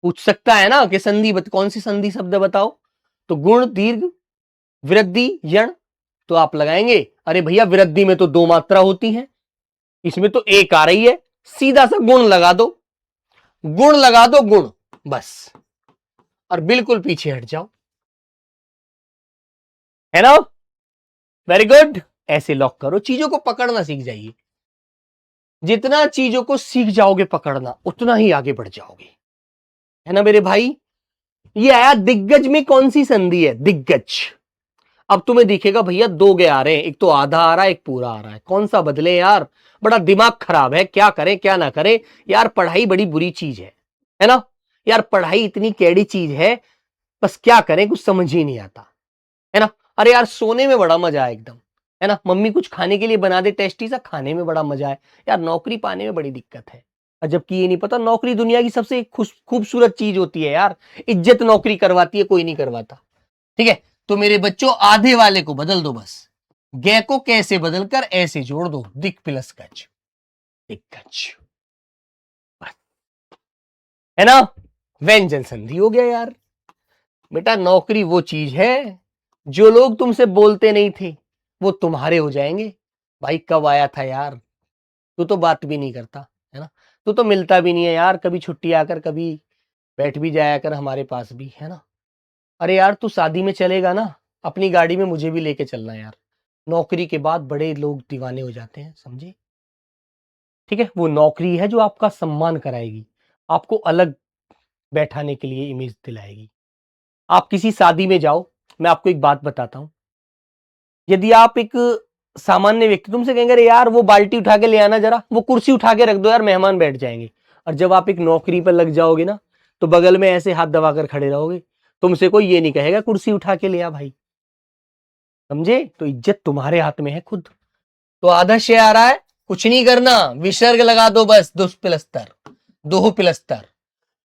पूछ सकता है ना कि संधि कौन सी संधि शब्द बताओ। तो गुण, दीर्घ, वृद्धि, यण, तो आप लगाएंगे अरे भैया वृद्धि में तो दो मात्रा होती है, इसमें तो एक आ रही है, सीधा सा गुण लगा दो, गुण लगा दो, गुण, बस, और बिल्कुल पीछे हट जाओ, है ना। वेरी गुड, ऐसे लॉक करो, चीजों को पकड़ना सीख जाइए। जितना चीजों को सीख जाओगे पकड़ना, उतना ही आगे बढ़ जाओगे, है ना मेरे भाई। ये आया दिग्गज में कौन सी संधि है? दिग्गज। अब तुम्हें दिखेगा भैया दो गे आ रहे हैं, एक तो आधा आ रहा है, एक पूरा आ रहा है, कौन सा बदले यार? बड़ा दिमाग खराब है, क्या करें क्या ना करें यार। पढ़ाई बड़ी बुरी चीज है ना यार, पढ़ाई इतनी कैडी चीज है, बस क्या करें कुछ समझ ही नहीं आता, है ना। अरे यार सोने में बड़ा मजा है एकदम, है ना, मम्मी कुछ खाने के लिए बना दे टेस्टी सा, खाने में बड़ा मजा है यार। नौकरी पाने में बड़ी दिक्कत है, और जबकि ये नहीं पता नौकरी दुनिया की सबसे खूबसूरत चीज होती है यार, इज्जत नौकरी करवाती है, कोई नहीं करवाता। ठीक है, तो मेरे बच्चों आधे वाले को बदल दो बस, गे को कैसे बदलकर ऐसे जोड़ दो, दिक प्लस गज, दिग्गज, है ना। व्यंजन संधि हो गया यार। बेटा नौकरी वो चीज है, जो लोग तुमसे बोलते नहीं थे वो तुम्हारे हो जाएंगे। भाई कब आया था यार, तू तो बात भी नहीं करता, है ना, तू तो मिलता भी नहीं है यार, कभी छुट्टी आकर कभी बैठ भी जाया कर हमारे पास भी, है ना। अरे यार तू शादी में चलेगा ना, अपनी गाड़ी में मुझे भी लेके चलना यार, नौकरी के बाद बड़े लोग दीवाने हो जाते हैं, समझे। ठीक है, वो नौकरी है जो आपका सम्मान कराएगी, आपको अलग बैठाने के लिए इमेज दिलाएगी। आप किसी शादी में जाओ, मैं आपको एक बात बताता हूं, यदि आप एक सामान्य व्यक्ति, तुमसे कहेंगे अरे यार वो बाल्टी उठा के ले आना जरा, वो कुर्सी उठा के रख दो यार, मेहमान बैठ जाएंगे। और जब आप एक नौकरी पर लग जाओगे ना, तो बगल में ऐसे हाथ दबाकर खड़े रहोगे, तुमसे कोई ये नहीं कहेगा कुर्सी उठा के ले आ भाई, समझे। तो इज्जत तुम्हारे हाथ में है खुद। तो आधा शेर आ रहा है, कुछ नहीं करना, विसर्ग लगा दो बस, दो पिलस्तर,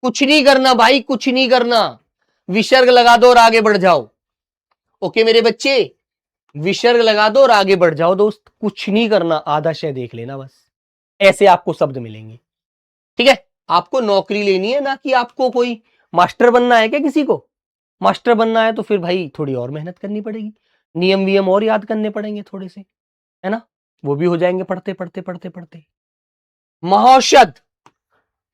कुछ नहीं करना भाई, कुछ नहीं करना, विसर्ग लगा दो और आगे बढ़ जाओ। ओके मेरे बच्चे, विसर्ग लगा दो और आगे बढ़ जाओ दोस्त, कुछ नहीं करना, आधा शेर देख लेना बस, ऐसे आपको शब्द मिलेंगे। ठीक है, आपको नौकरी लेनी है ना, कि आपको कोई मास्टर बनना है क्या किसी को? मास्टर बनना है तो फिर भाई थोड़ी और मेहनत करनी पड़ेगी, नियम वियम और याद करने पड़ेंगे थोड़े से, है ना, वो भी हो जाएंगे पढ़ते पढ़ते पढ़ते पढ़ते। महौषध,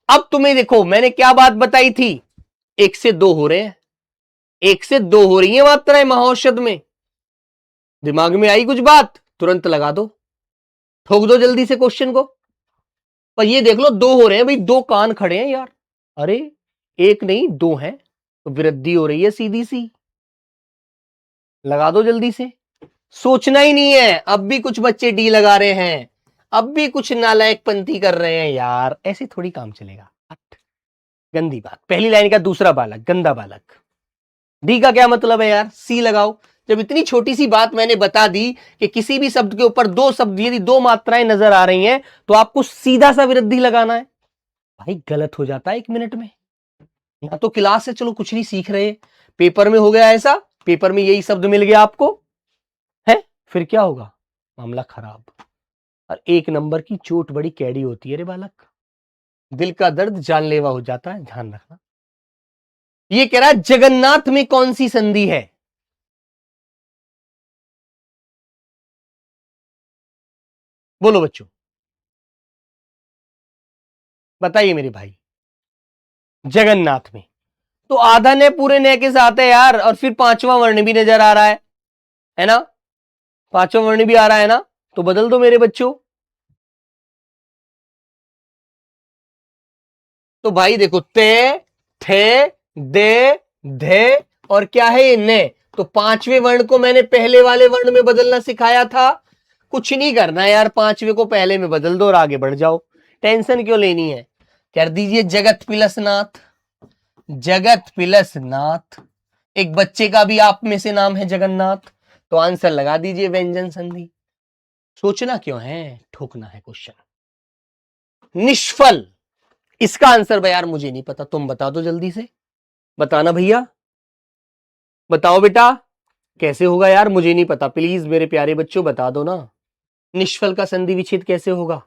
अब तुम्हें देखो मैंने क्या बात बताई थी, एक से दो हो रहे हैं, एक से दो हो रही है मात्राएं महौषध में, दिमाग में आई कुछ बात? तुरंत लगा दो, ठोक दो जल्दी से क्वेश्चन को। पर ये देख लो 2 हो रहे हैं भाई, 2 कान खड़े हैं यार। अरे 1 नहीं 2 हैं, तो वृद्धि हो रही है सीधी सी। लगा दो जल्दी से, सोचना ही नहीं है। अब भी कुछ बच्चे डी लगा रहे हैं, अब भी कुछ नालायक पंथी कर रहे हैं यार, ऐसे थोड़ी काम चलेगा। गंदी बात। पहली लाइन का दूसरा बालक, गंदा बालक। डी का क्या मतलब है यार, सी लगाओ। जब इतनी छोटी सी बात मैंने बता दी कि किसी भी शब्द के ऊपर 2 शब्द यदि 2 मात्राएं नजर आ रही हैं तो आपको सीधा सा वृद्धि लगाना है। भाई गलत हो जाता है 1 मिनट में। यहां तो क्लास है, चलो कुछ नहीं सीख रहे, पेपर में हो गया ऐसा, पेपर में यही शब्द मिल गया आपको है, फिर क्या होगा, मामला खराब। और 1 नंबर की चोट बड़ी कैडी होती है रे बालक, दिल का दर्द जानलेवा हो जाता है, ध्यान रखना। ये कह रहा है जगन्नाथ में कौन सी संधि है। बोलो बच्चों, बताइए मेरे भाई। जगन्नाथ में तो आधा ने पूरे ने के साथ है यार, और फिर 5वां वर्ण भी नजर आ रहा है ना, 5वां वर्ण भी आ रहा है ना, तो बदल दो मेरे बच्चों। तो भाई देखो, ते, थे, दे, धे और क्या है ये ने, तो 5वें वर्ण को मैंने पहले वाले वर्ण में बदलना सिखाया था। कुछ नहीं करना यार, 5वें को पहले में बदल दो और आगे बढ़ जाओ, टेंशन क्यों लेनी है। कर दीजिए जगत पिलस नाथ, जगत पिलस नाथ। एक बच्चे का भी आप में से नाम है जगन्नाथ, तो आंसर लगा दीजिए व्यंजन संधि। सोचना क्यों है, ठोकना है क्वेश्चन। निष्फल, इसका आंसर भाई यार मुझे नहीं पता, तुम बता दो जल्दी से, बताना भैया, बताओ बेटा कैसे होगा यार, मुझे नहीं पता, प्लीज मेरे प्यारे बच्चों बता दो ना। निष्फल का संधि विच्छेद कैसे होगा,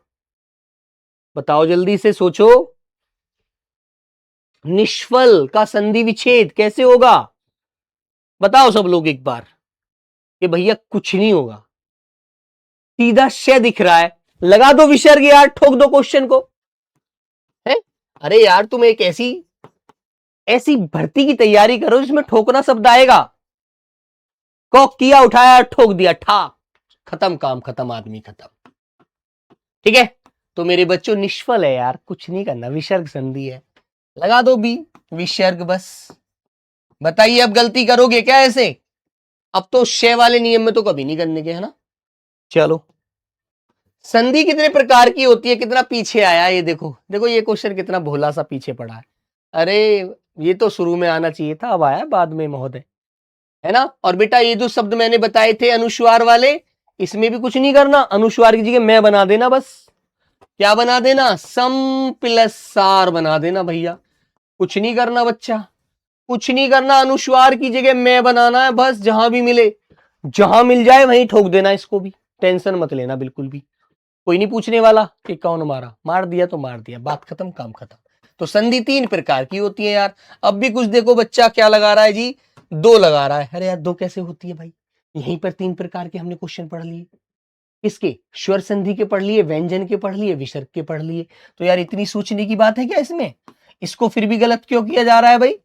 बताओ जल्दी से, सोचो। निष्फल का संधि विच्छेद कैसे होगा, बताओ सब लोग एक बार, कि भैया कुछ नहीं होगा, सीधा श दिख रहा है, लगा दो विसर्ग यार, ठोक दो क्वेश्चन को है। अरे यार तुम एक ऐसी ऐसी भर्ती की तैयारी करो जिसमें ठोकना शब्द आएगा। कॉक किया, उठाया, ठोक दिया, ठा, खत्म, काम खत्म, आदमी खत्म। ठीक है, तो मेरे बच्चों निष्फल है यार, कुछ नहीं करना, विसर्ग संधि है, लगा दो बी, विसर्ग बस। बताइए अब गलती करोगे क्या ऐसे, अब तो शे वाले नियम में तो कभी नहीं करने के, है ना। चलो, संधि कितने प्रकार की होती है, कितना पीछे आया, ये देखो देखो, ये क्वेश्चन कितना भोला सा पीछे पड़ा है। अरे ये तो शुरू में आना चाहिए था, अब आया बाद में महोदय, है ना। और बेटा ये जो शब्द मैंने बताए थे अनुस्वार वाले, इसमें भी कुछ नहीं करना, अनुस्वार की जगह मैं बना देना बस। क्या बना देना, सम प्लस सार बना देना भैया, कुछ नहीं करना बच्चा, कुछ नहीं करना, अनुस्वार की जगह मैं बनाना है बस, जहां भी मिले, जहां मिल जाए वहीं ठोक देना इसको भी, टेंशन मत लेना बिल्कुल भी, कोई नहीं पूछने वाला कि कौन मारा, मार दिया तो मार दिया, बात खत्म, काम खत्म। तो संधि 3 प्रकार की होती है यार। अब भी कुछ देखो बच्चा क्या लगा रहा है जी, 2 लगा रहा है, अरे यार 2 कैसे होती है भाई, यहीं पर 3 प्रकार के हमने क्वेश्चन पढ़ लिए, किसके, स्वर संधि के पढ़ लिए, व्यंजन के पढ़ लिए, विसर्ग के पढ़ लिए, तो यार इतनी सोचने की बात है क्या इसमें, इसको फिर भी गलत क्यों किया जा रहा है भाई,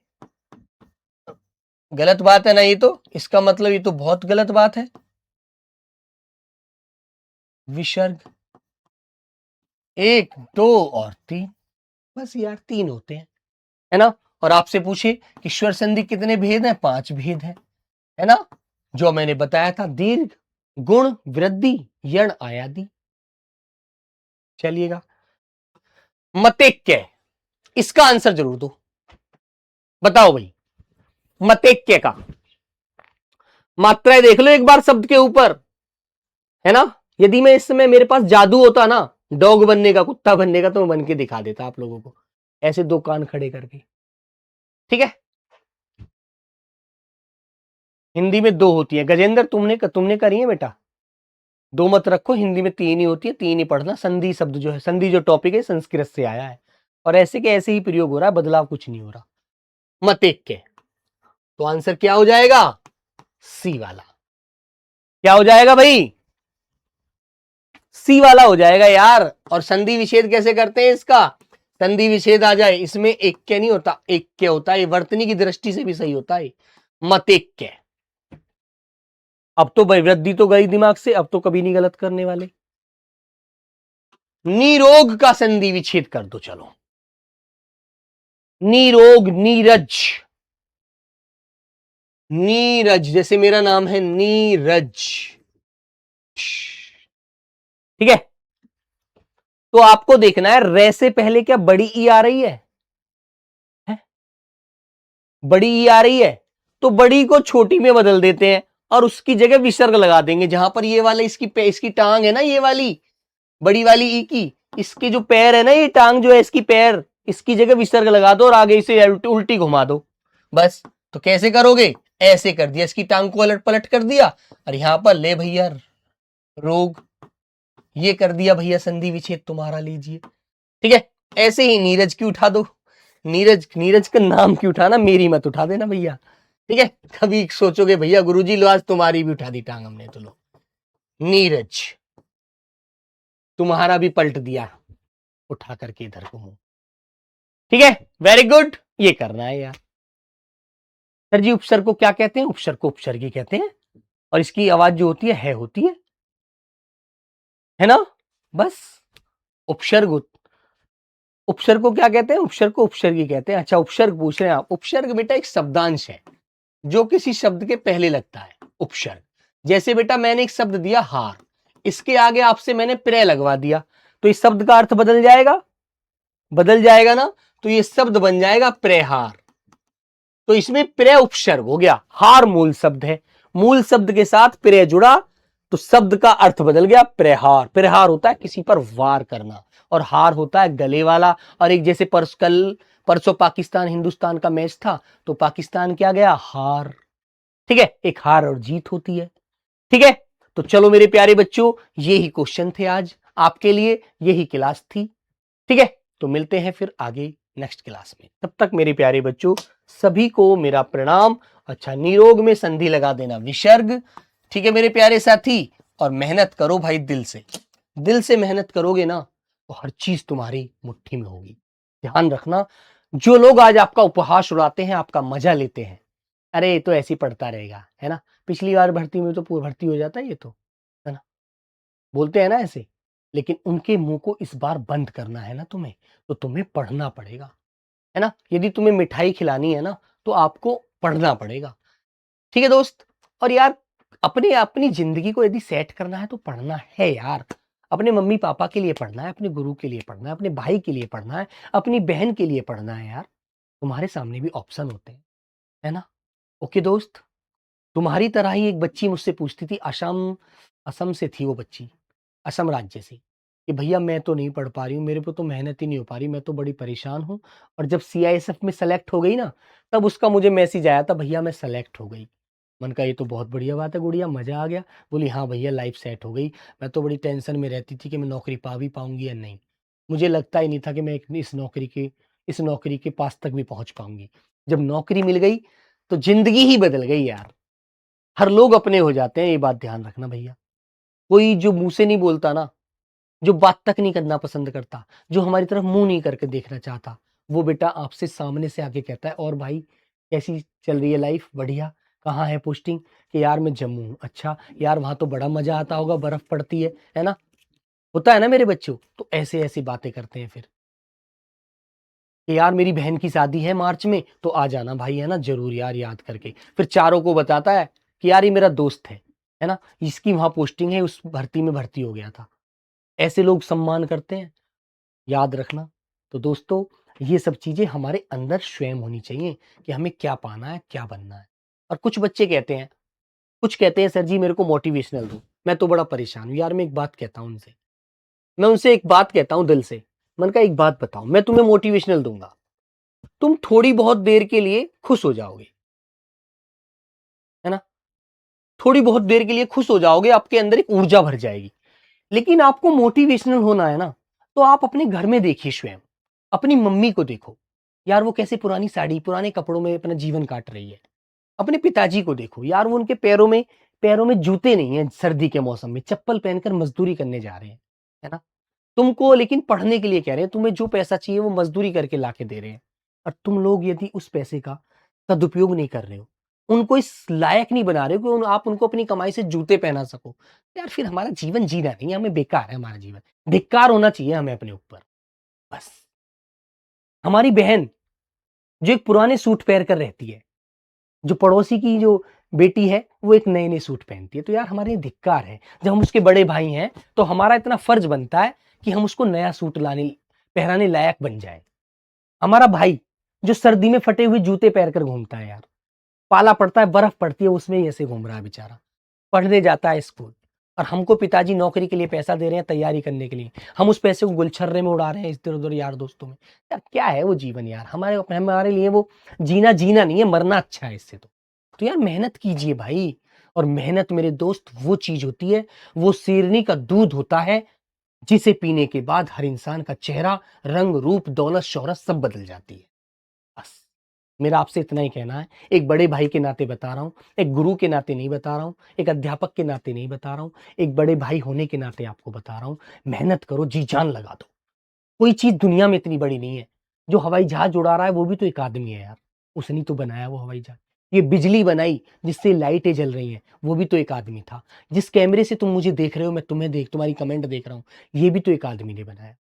गलत बात है ना ये तो, इसका मतलब ये तो बहुत गलत बात है। विसर्ग 1 2 और 3, बस यार 3 होते हैं, है ना। और आपसे पूछे कि स्वर संधि कितने भेद हैं, 5 भेद हैं, है ना, जो मैंने बताया था, दीर्घ, गुण, वृद्धि, यण, आयादी। चलिएगा, मतेक्य, इसका आंसर जरूर दो, बताओ भाई, मतेक्य का मात्राएं देख लो एक बार शब्द के ऊपर, है ना। यदि मैं इस समय मेरे पास जादू होता ना, डॉग बनने का, कुत्ता बनने का, तो मैं बन के दिखा देता आप लोगों को, ऐसे 2 कान खड़े करके, ठीक है। हिंदी में 2 होती है, गजेंद्र तुमने करी है बेटा, 2 मत रखो, हिंदी में 3 ही होती है, 3 ही पढ़ना। संधि शब्द जो है, संधि जो टॉपिक है संस्कृत से आया है, और ऐसे के ऐसे ही प्रयोग हो रहा है, बदलाव कुछ नहीं हो रहा। मतेक्य, तो आंसर क्या हो जाएगा, सी वाला, क्या हो जाएगा भाई, सी वाला हो जाएगा यार। और संधि विच्छेद कैसे करते हैं इसका, संधि विच्छेद आ जाए इसमें एक्य नहीं होता, एक्य होता है, वर्तनी की दृष्टि से भी सही होता है, मतेक्य। अब तो भाई वृद्धि तो गई दिमाग से, अब तो कभी नहीं गलत करने वाले। निरोग का संधि विच्छेद कर दो, चलो। निरोग, नीरज। नीरज, जैसे मेरा नाम है नीरज। ठीक है, तो आपको देखना है रे से पहले क्या बड़ी ई आ रही है? बड़ी ई आ रही है, तो बड़ी को छोटी में बदल देते हैं और उसकी जगह विसर्ग लगा देंगे। जहां पर ये वाला इसकी टांग है ना, ये वाली बड़ी वाली ई की, इसके जो पैर है ना, ये टांग जो है इसकी पैर, इसकी जगह विसर्ग लगा दो और आगे इसे उल्टी घुमा दो, बस। तो कैसे करोगे? ऐसे कर दिया, इसकी टांग को अलट पलट कर दिया और यहां पर ले भैया रोग, ये कर दिया भैया संधि विच्छेद तुम्हारा, लीजिए। ठीक है, ऐसे ही नीरज की उठा दो। नीरज, नीरज का नाम की उठाना, मेरी मत उठा देना भैया। ठीक है, कभी सोचोगे भैया गुरुजी लो आज तुम्हारी भी उठा दी टांग हमने, तो लो नीरज, तुम्हारा भी पलट दिया उठा करके इधर को मुंह। ठीक है, वेरी गुड, ये करना है यार। सर जी उपसर्ग को क्या कहते हैं? उपसर्ग को उपसर्गी कहते हैं, और इसकी आवाज जो होती है होती है ना, बस। उपसर्ग, उपसर्ग को क्या कहते हैं? उपसर्ग को उपसर्गी कहते हैं। अच्छा, उपसर्ग पूछ रहे हैं आप। उपसर्ग बेटा एक शब्दांश है जो किसी शब्द के पहले लगता है, उपसर्ग। जैसे बेटा मैंने एक शब्द दिया हार, इसके आगे आपसे मैंने प्रे लगवा दिया, तो इस शब्द का अर्थ बदल जाएगा, बदल जाएगा ना, तो ये शब्द बन जाएगा प्रेहार। तो इसमें प्रे उपसर्ग हो गया, हार मूल शब्द है, मूल शब्द के साथ प्रे जुड़ा तो शब्द का अर्थ बदल गया प्रेहार। प्रेहार होता है किसी पर वार करना, और हार होता है गले वाला। और एक जैसे परसों पाकिस्तान हिंदुस्तान का मैच था, तो पाकिस्तान क्या गया? हार। ठीक है, एक हार और जीत होती है। ठीक है, तो चलो मेरे प्यारे बच्चों, यही क्वेश्चन थे आज आपके लिए, यही क्लास थी। ठीक है, तो मिलते हैं फिर आगे नेक्स्ट क्लास में। तब तक मेरे प्यारे बच्चों सभी को मेरा प्रणाम। अच्छा, निरोग में संधि लगा देना विसर्ग। ठीक है मेरे प्यारे साथी, और मेहनत करो भाई दिल से। दिल से मेहनत करोगे ना तो हर चीज तुम्हारी मुट्ठी में होगी। ध्यान रखना, जो लोग आज आपका उपहास उड़ाते हैं, आपका मजा लेते हैं, अरे ये तो ऐसे ही पढ़ता रहेगा, है ना, पिछली बार भर्ती में तो पूरा भर्ती हो जाता है, ये तो, है ना, बोलते हैं ना ऐसे। लेकिन उनके मुंह को इस बार बंद करना है ना तुम्हें, तो तुम्हें पढ़ना पड़ेगा, है ना। यदि तुम्हें मिठाई खिलानी है ना, तो आपको पढ़ना पड़ेगा। ठीक है दोस्त, और यार अपने अपनी जिंदगी को यदि सेट करना है तो पढ़ना है यार। अपने मम्मी पापा के लिए पढ़ना है, अपने गुरु के लिए पढ़ना है, अपने भाई के लिए पढ़ना है, अपनी बहन के लिए पढ़ना है यार। तुम्हारे सामने भी ऑप्शन होते हैं, है ना। ओके दोस्त, तुम्हारी तरह ही एक बच्ची मुझसे पूछती थी, असम, असम से थी वो बच्ची, असम राज्य से, कि भैया मैं तो नहीं पढ़ पा रही हूँ, मेरे को तो मेहनत ही नहीं हो पा रही, मैं तो बड़ी परेशान हूँ। और जब सीआईएसएफ में सेलेक्ट हो गई ना, तब उसका मुझे मैसेज आया था, भैया मैं सेलेक्ट हो गई। मन का ये तो बहुत बढ़िया बात है गुड़िया, मजा आ गया। बोली हाँ भैया लाइफ सेट हो गई। मैं तो बड़ी टेंशन में रहती थी कि मैं नौकरी पा भी पाऊंगी या नहीं। मुझे लगता ही नहीं था कि मैं इस नौकरी के पास तक भी पहुंच पाऊंगी। जब नौकरी मिल गई तो जिंदगी ही बदल गई यार। हर लोग अपने हो जाते हैं, ये बात ध्यान रखना भैया। कोई जो मुंह से नहीं बोलता ना, जो बात तक नहीं करना पसंद करता, जो हमारी तरफ मुंह नहीं करके देखना चाहता, वो बेटा आपसे सामने से आके कहता है, और भाई कैसी चल रही है लाइफ? बढ़िया। कहाँ है पोस्टिंग? कि यार मैं जम्मू हूँ। अच्छा यार, वहां तो बड़ा मजा आता होगा, बर्फ पड़ती है ना। होता है ना मेरे बच्चों, तो ऐसे ऐसी बातें करते हैं फिर कि यार मेरी बहन की शादी है मार्च में, तो आ जाना भाई, है ना, जरूर यार, याद करके। फिर चारों को बताता है कि यार ये मेरा दोस्त है ना, इसकी वहां पोस्टिंग है, उस भर्ती में भर्ती हो गया था। ऐसे लोग सम्मान करते हैं, याद रखना। तो दोस्तों, ये सब चीजें हमारे अंदर स्वयं होनी चाहिए कि हमें क्या पाना है, क्या बनना है। और कुछ कहते हैं सर जी मेरे को मोटिवेशनल दो। मैं तो बड़ा परेशान हूँ यार। मैं एक बात कहता हूँ उनसे, मैं उनसे एक बात कहता हूँ दिल से, मन का एक बात बताओ, मैं तुम्हें मोटिवेशनल दूंगा, तुम थोड़ी बहुत देर के लिए खुश हो जाओगे, है ना, थोड़ी बहुत देर के लिए खुश हो जाओगे, आपके अंदर एक ऊर्जा भर जाएगी। लेकिन आपको मोटिवेशनल होना है ना, तो आप अपने घर में देखिए स्वयं, अपनी मम्मी को देखो, यार वो कैसे पुरानी साड़ी पुराने कपड़ों में अपना जीवन काट रही है। अपने पिताजी को देखो, यार वो उनके पैरों में जूते नहीं है, सर्दी के मौसम में चप्पल पहनकर मजदूरी करने जा रहे हैं, है ना। तुमको लेकिन पढ़ने के लिए कह रहे हैं, तुम्हें जो पैसा चाहिए वो मजदूरी करके लाके दे रहे हैं, और तुम लोग यदि उस पैसे का सदुपयोग नहीं कर रहे हो, उनको इस लायक नहीं बना रहे हो कि आप उनको अपनी कमाई से जूते पहना सको। तो यार फिर हमारा जीवन जीना नहीं है, हमें बेकार है हमारा जीवन। धिक्कार होना चाहिए हमें अपने ऊपर, बस। हमारी बहन जो एक पुराने सूट पहन कर रहती है, जो पड़ोसी की जो बेटी है, वो एक नए-नए सूट पहनती है, तो यार हमारे ये धिक्कार है। जब हम उसके बड़े भाई हैं, तो हमारा इतना फर्ज बनता है कि हम उसको नया सूट पहनाने लायक बन जाएँ। हमारा भाई जो सर्दी में फटे हुए जूते पहन कर घूमता है यार, पाला पड़ता है, बर्फ पड़ती है, उसमें ही ऐसे घूम रहा है बेचारा। पढ़ने जाता है स्कूल और हमको पिताजी नौकरी के लिए पैसा दे रहे हैं तैयारी करने के लिए। हम उस पैसे को गुलछर्रे में उड़ा रहे हैं इधर-उधर यार दोस्तों में। यार क्या है वो जीवन यार? हमारे लिए वो जीना जीना नहीं है, मरना अच्छा है इससे तो। तो यार मेहनत कीजिए भाई, और मेहनत मेरे दोस्त वो चीज़ होती है, वो शेरनी का दूध होता है, जिसे पीने के बाद हर इंसान का चेहरा, रंग, रूप, दौलत, शोहरत सब बदल जाती है। बस, मेरा आपसे इतना ही कहना है। एक बड़े भाई के नाते बता रहा हूँ, एक गुरु के नाते नहीं बता रहा हूँ, एक अध्यापक के नाते नहीं बता रहा हूँ, एक बड़े भाई होने के नाते आपको बता रहा हूँ। मेहनत करो, जी-जान लगा दो। कोई चीज़ दुनिया में इतनी बड़ी नहीं है। जो हवाई जहाज़ उड़ा रहा है वो भी तो एक आदमी है यार, उसने ही तो बनाया वो हवाई जहाज़। ये बिजली बनाई जिससे लाइटें जल रही हैं, वो भी तो एक आदमी था। जिस कैमरे से तुम मुझे देख रहे हो, मैं तुम्हारी कमेंट देख रहा हूँ, ये भी तो एक आदमी ने बनाया।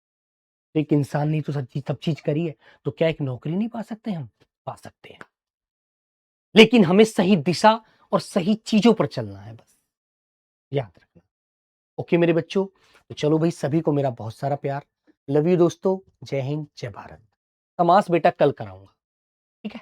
एक इंसान ने तो सब चीज़ करी है, तो क्या एक नौकरी नहीं पा सकते हम? पा सकते हैं। लेकिन हमें सही दिशा और सही चीज़ों पर चलना है बस, याद रखना। ओके मेरे बच्चों, तो चलो भई सभी को मेरा बहुत सारा प्यार। लव यू दोस्तों, जय हिंद, जय भारत। समास बेटा कल कराऊँगा, ठीक है?